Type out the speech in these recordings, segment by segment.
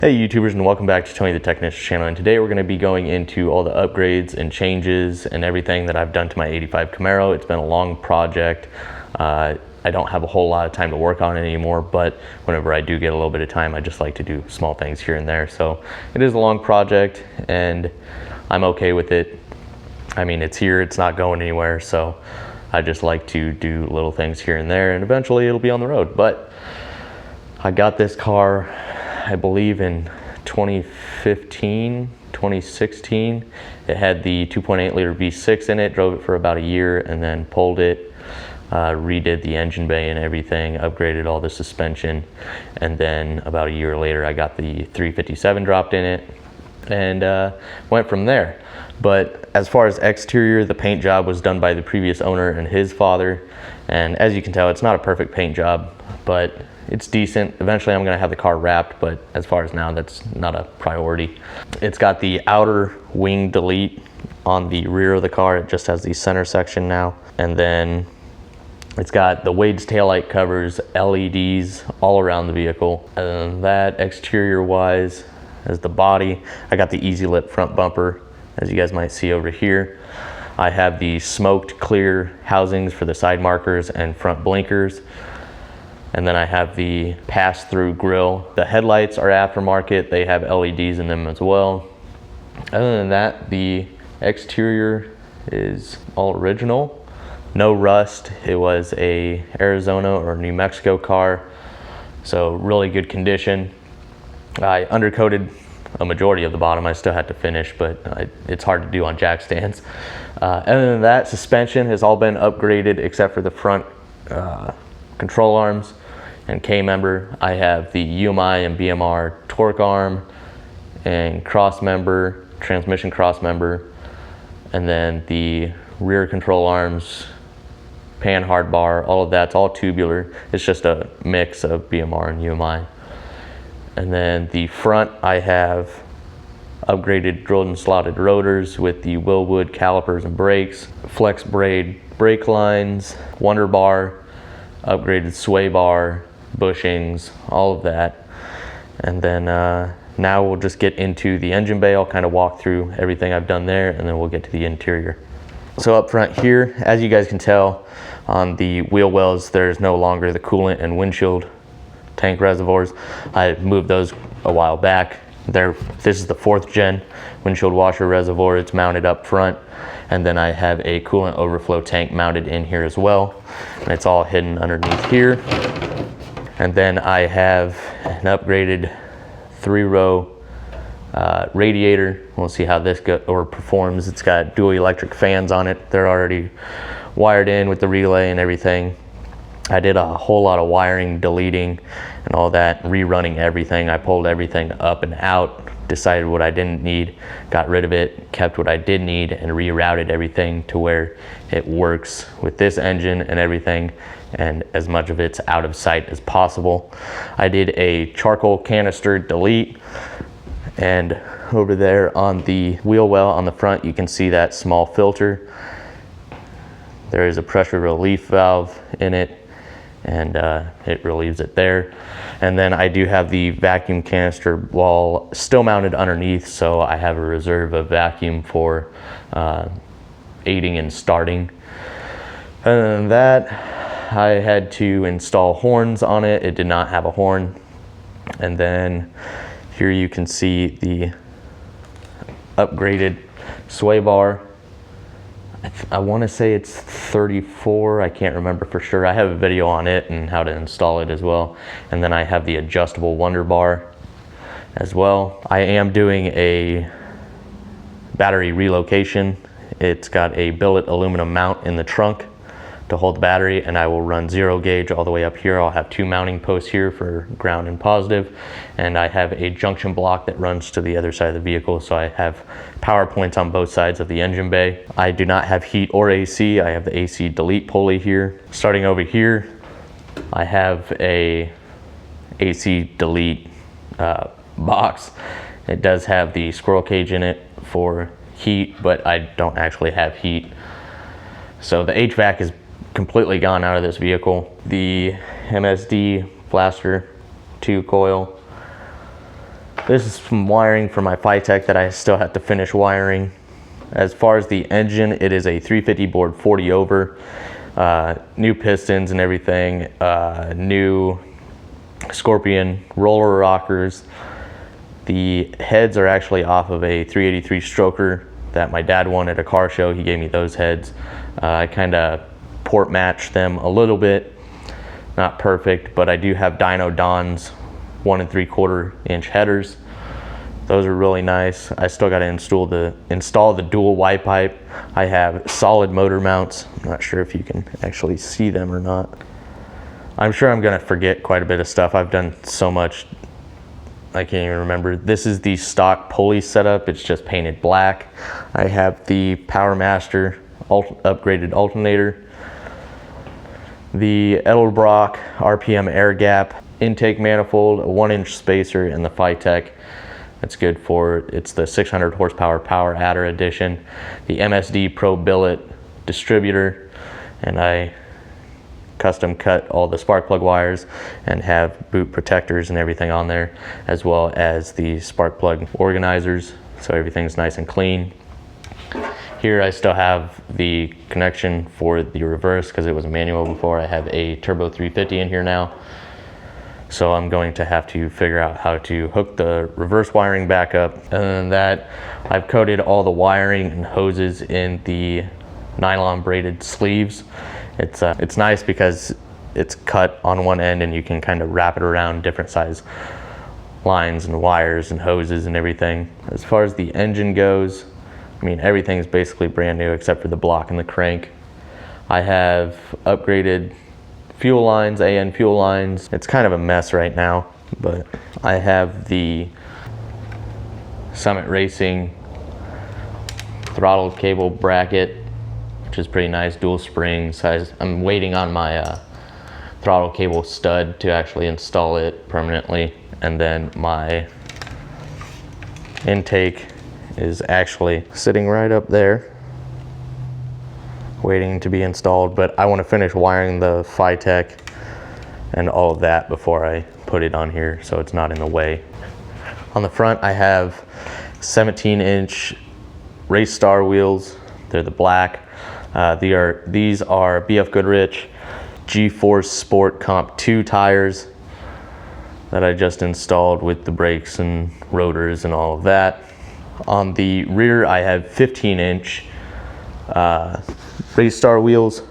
Hey YouTubers, and welcome back to Tony the Technician channel. And today we're going to be going into all the upgrades and changes and everything that I've done to my 85 Camaro. It's been a long project. I don't have a whole lot of time to work on it anymore, but whenever I do get a little bit of time, I just like to do small things here and there. So it is a long project and I'm okay with it. I mean, it's here, it's not going anywhere. So I just like to do little things here and there, and eventually it'll be on the road. But I got this car, I believe in 2015, 2016. It had the 2.8 liter V6 in it, drove it for about a year and then pulled it, redid the engine bay and everything, upgraded all the suspension. And then about a year later, I got the 357 dropped in it and went from there. But as far as exterior, the paint job was done by the previous owner and his father. And as you can tell, it's not a perfect paint job, but it's decent. Eventually I'm gonna have the car wrapped, but as far as now, that's not a priority. It's got the outer wing delete on the rear of the car. It just has the center section now. And then it's got the Wade's taillight covers, LEDs all around the vehicle. And then that exterior wise, as the body, I got the easy lip front bumper, as you guys might see over here. I have the smoked clear housings for the side markers and front blinkers. And then I have the pass-through grille. The headlights are aftermarket. They have LEDs in them as well. Other than that, the exterior is all original. No rust. It was a Arizona or New Mexico car, so really good condition. I undercoated a majority of the bottom. I still had to finish, but it's hard to do on jack stands. Other than that, suspension has all been upgraded except for the front control arms and K-member. I have the UMI and BMR torque arm and cross member, transmission cross member, and then the rear control arms, pan hard bar, all of that's all tubular. It's just a mix of BMR and UMI. And then the front, I have upgraded drilled and slotted rotors with the Willwood calipers and brakes, flex braid brake lines, Wonder bar, upgraded sway bar, bushings, all of that. And then now we'll just get into the engine bay. I'll kind of walk through everything I've done there, and then we'll get to the interior. So up front here, as you guys can tell, on the wheel wells, there's no longer the coolant and windshield tank reservoirs. I moved those a while back. This is the 4th gen windshield washer reservoir. It's mounted up front. And then I have a coolant overflow tank mounted in here as well. And it's all hidden underneath here. And then I have an upgraded 3-row radiator. We'll see how this performs. It's got dual electric fans on it. They're already wired in with the relay and everything. I did a whole lot of wiring, deleting and all that, rerunning everything. I pulled everything up and out, decided what I didn't need, got rid of it, kept what I did need, and rerouted everything to where it works with this engine and everything, and as much of it's out of sight as possible. I did a charcoal canister delete, and over there on the wheel well on the front, you can see that small filter. There is a pressure relief valve in it, and it relieves it there. And then I do have the vacuum canister wall still mounted underneath, so I have a reserve of vacuum for aiding and starting. Other than that, I had to install horns on it. It did not have a horn. And then here you can see the upgraded sway bar. I want to say it's 34, I can't remember for sure. I have a video on it and how to install it as well. And then I have the adjustable Wonder bar as well. I am doing a battery relocation. It's got a billet aluminum mount in the trunk to hold the battery, and I will run 0 gauge all the way up here. I'll have 2 mounting posts here for ground and positive, and I have a junction block that runs to the other side of the vehicle, so I have power points on both sides of the engine bay. I do not have heat or AC. I have the AC delete pulley here. Starting over here, I have a AC delete box. It does have the squirrel cage in it for heat, but I don't actually have heat. So the HVAC is completely gone out of this vehicle. The MSD blaster 2 coil, This is some wiring for my Phytech that I still have to finish wiring. As far as the engine, it is a 350 board 40 over, new pistons and everything, new Scorpion roller rockers. The heads are actually off of a 383 stroker that my dad won at a car show. He gave me those heads. I kind of port matched them a little bit, not perfect, but I do have Dyno Don's 1 3/4 inch headers. Those are really nice. I still got to install the dual Y pipe. I have solid motor mounts. I'm not sure if you can actually see them or not. I'm sure I'm gonna forget quite a bit of stuff. I've done so much, I can't even remember. This is the stock pulley setup. It's just painted black. I have the Power Master upgraded alternator, the Edelbrock RPM air gap, intake manifold, a 1-inch spacer, and the Phytech. That's good for, it's the 600 horsepower power adder edition, the MSD Pro Billet distributor, and I custom cut all the spark plug wires and have boot protectors and everything on there, as well as the spark plug organizers, so everything's nice and clean. Here I still have the connection for the reverse because it was a manual before. I have a turbo 350 in here now, so I'm going to have to figure out how to hook the reverse wiring back up. And then that, I've coated all the wiring and hoses in the nylon braided sleeves. It's nice because it's cut on one end and you can kind of wrap it around different size lines and wires and hoses and everything. As far as the engine goes, I mean, everything's basically brand new except for the block and the crank. I have upgraded fuel lines, AN fuel lines. It's kind of a mess right now, but I have the Summit Racing throttle cable bracket, which is pretty nice, dual springs. I'm waiting on my throttle cable stud to actually install it permanently. And then my intake is actually sitting right up there, waiting to be installed. But I want to finish wiring the Phytech and all of that before I put it on here so it's not in the way. On the front, I have 17-inch Race Star wheels. They're the black. These are BF Goodrich G-Force Sport Comp 2 tires that I just installed with the brakes and rotors and all of that. On the rear, I have 15-inch Race Star wheels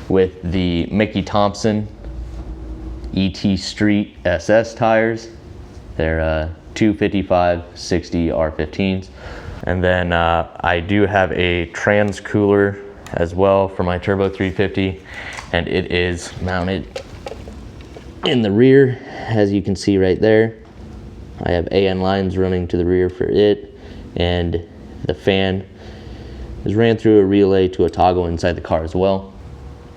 with the Mickey Thompson ET Street SS tires. They're 255/60 R15s. And then I do have a trans cooler as well for my Turbo 350, and it is mounted in the rear, as you can see right there. I have AN lines running to the rear for it, and the fan is ran through a relay to a toggle inside the car as well.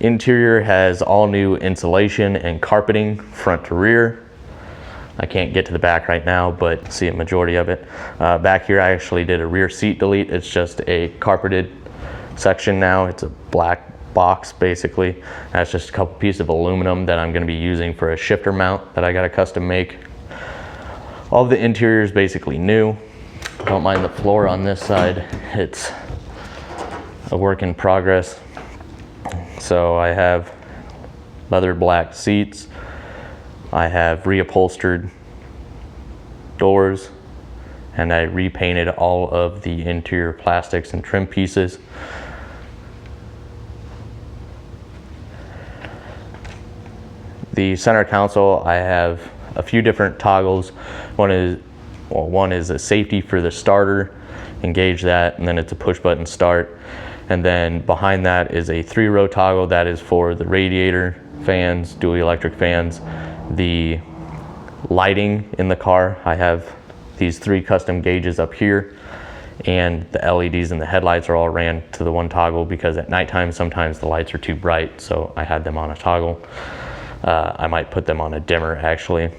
Interior has all new insulation and carpeting front to rear. I can't get to the back right now, but see a majority of it. Back here I actually did a rear seat delete. It's just a carpeted section now. It's a black box basically. That's just a couple pieces of aluminum that I'm going to be using for a shifter mount that I got to custom make. All of the interior is basically new. Don't mind the floor on this side. It's a work in progress. So I have leather black seats. I have reupholstered doors, and I repainted all of the interior plastics and trim pieces. The center console, I have a few different toggles. One is a safety for the starter, engage that, and then it's a push button start. And then behind that is a 3-row toggle that is for the radiator fans, dual electric fans. The lighting in the car, I have these 3 custom gauges up here, and the LEDs and the headlights are all ran to the one toggle because at nighttime sometimes the lights are too bright, so I had them on a toggle. I might put them on a dimmer actually.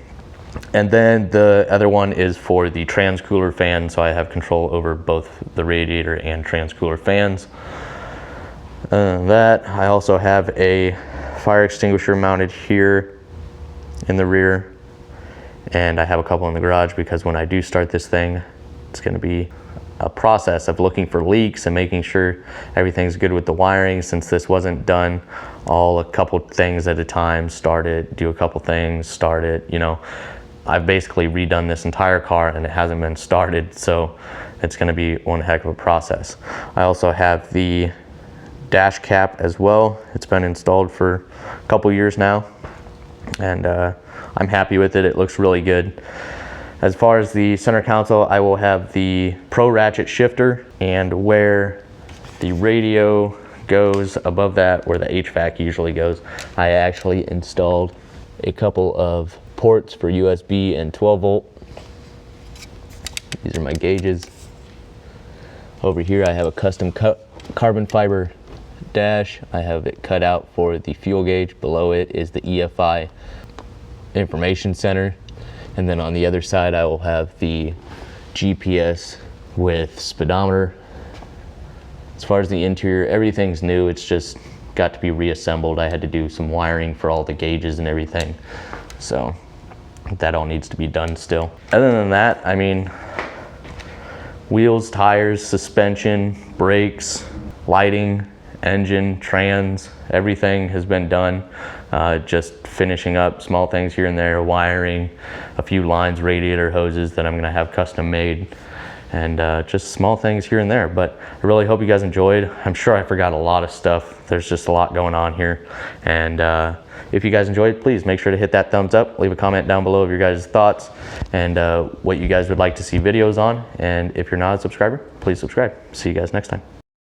And then the other one is for the trans cooler fan, so I have control over both the radiator and trans cooler fans. That I also have a fire extinguisher mounted here in the rear, and I have a couple in the garage because when I do start this thing, it's going to be a process of looking for leaks and making sure everything's good with the wiring, since this wasn't done all a couple things at a time. Start it, do a couple things, start it, you know. I've basically redone this entire car and it hasn't been started, so it's going to be one heck of a process. I also have the dash cap as well. It's been installed for a couple years now, and I'm happy with it. It looks really good. As far as the center console, I will have the Pro Ratchet shifter, and where the radio goes above that, where the HVAC usually goes, I actually installed a couple of ports for USB and 12 volt. These are my gauges. Over here I have a custom carbon fiber dash. I have it cut out for the fuel gauge. Below it is the EFI information center. And then on the other side I will have the GPS with speedometer. As far as the interior, everything's new. It's just got to be reassembled. I had to do some wiring for all the gauges and everything. So that all needs to be done still. Other than that, I mean, wheels, tires, suspension, brakes, lighting, engine, trans, everything has been done. Just finishing up small things here and there, wiring, a few lines, radiator hoses that I'm gonna have custom made, and just small things here and there. But I really hope you guys enjoyed. I'm sure I forgot a lot of stuff. There's just a lot going on here. And if you guys enjoyed, please make sure to hit that thumbs up. Leave a comment down below of your guys' thoughts and what you guys would like to see videos on. And if you're not a subscriber, please subscribe. See you guys next time.